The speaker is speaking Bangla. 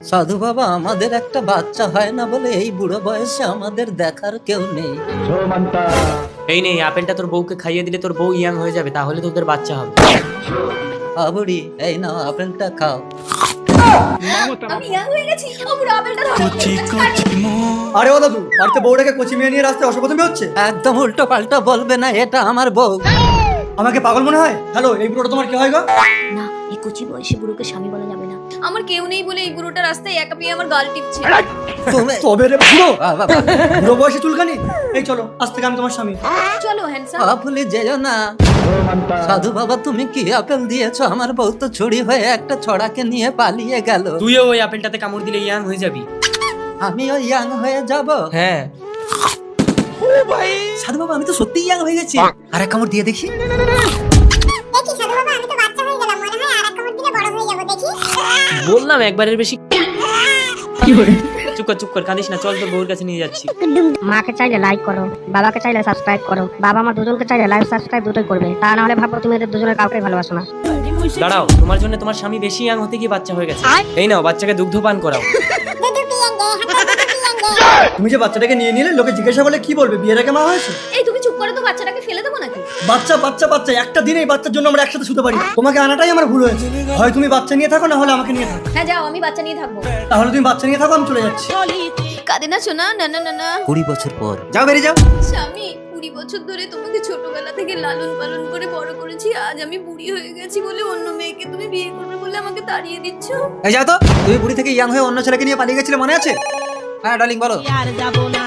সাধু বাবা, আমাদের একটা বাচ্চা হয় না বলে এই বুড়ো বয়সে আমাদের দেখার কেউ নেই। এই নেই আপেলটা তোর বউকে খাইয়ে দিলে তোর বউ ইয়াং হয়ে যাবে, তাহলে তোদের বাচ্চা হবে। বুড়ি, এই নাও আপেলটা খাও। আমি ইয়াং হয়ে গেছি। ও বুড়ো আপেলটা ধরো। আরে ও দাদু, বাড়িতে বউটাকে কচি মেয়ে নিয়ে রাস্তায় অসভ্যতামি হচ্ছে। একদম উল্টো পাল্টা বলবে না, এটা আমার বউ। আমাকে পাগল মনে হয়? হ্যালো, এই বুড়োটা তোমার কি হয় গো? না, এই কচি বয়সী বুড়োকে স্বামী বলা যাবে না। আমার কেউ নেই বলে এই বুড়োটা রাস্তায় একা পেয়ে আমার গাল টিপছে। তুমি- তবে রে বুড়ো, বাবা, বুড়ো বয়সে চুলকানি। এই চলো, আজ থেকে আমি তোমার স্বামী। চলো হ্যান্ডসাম। ভুলে যেও না। সাধু বাবা, তুমি কি আপেল দিয়েছো? আমার বউ তো চুরি হয়ে একটা ছড়াকে নিয়ে পালিয়ে গেল। তুইও ওই আপেলটাতে কামড় দিলে ইয়াং হয়ে যাবি। আমিও ইয়াং হয়ে যাব। হ্যাঁ, সাধু বাবা, আমি তো সত্যি ইয়াং হয়ে গেছি। আর এক কামড় দিয়ে দেখি। দেখি সাধু বাবা, আমি তো বাচ্চা হয়ে গেলাম, মনে হয় আর এক কামড় দিলে বড় হয়ে যাবো, দেখি। বললাম একবারের বেশি। চুপ কর, কাঁদিস না, চল তোর বউর কাছে নিয়ে যাচ্ছি। মাকে চাইলে লাইক করো, বাবাকে চাইলে সাবস্ক্রাইব করো। বাবা মা দুজনকে চাইলে লাইক সাবস্ক্রাইব দুটোই করবে, তা না হলে ভাববো তুমি এদের দুজনের কাউকে ভালোবাসো না। দাঁড়াও, তোমার জন্য তোমার স্বামী বেশি ইয়াং হতে গিয়ে বাচ্চা হয়ে গেছে। এই নাও, বাচ্চাকে দুগ্ধ পান করাও। দুধু পিয়েঙ্গে, হাতে দুধু পিয়েঙ্গে। তুমি যে বাচ্চাটাকে নিয়ে নিলে, লোকে জিজ্ঞাসা করলে কি বলবে? বিয়ের আগে মা হয়েছে? এই তুমি চুপ করো তো, বাচ্চাটাকে ফেলে দেবো নাকি? বাচ্চা বাচ্চা বাচ্চা, একটা দিনেই বাচ্চার জন্য আমরা একসাথে শুতে পারি। তোমাকে আনাটাই আমার ভুল হয়েছে। হয় তুমি বাচ্চা নিয়ে থাকো, না হলে আমাকে নিয়ে থাকো। হ্যাঁ যাও, আমি বাচ্চা নিয়ে থাকবো। তাহলে তুমি বাচ্চা নিয়ে থাকো, আমি চলে যাচ্ছি। কাঁদে না শোনা, না না না না। 20 বছর পর যাও, বেরিয়ে যাও। স্বামী, 20 বছর ধরে তোমাকে ছোটবেলা থেকে লালন পালন করে বড় করেছি। আজ আমি বুড়ি হয়ে গেছি বলে অন্য মেয়েকে তুমি বিয়ে করবে বলে আমাকে তাড়িয়ে দিচ্ছ। এই যাও তো, তুমি বুড়ি থেকে ইয়াং হয়ে অন্য ছেলেকে নিয়ে পালিয়ে গেছিলে, মনে আছে? হ্যাঁ ডার্লিং, বলো। আর যাবো না।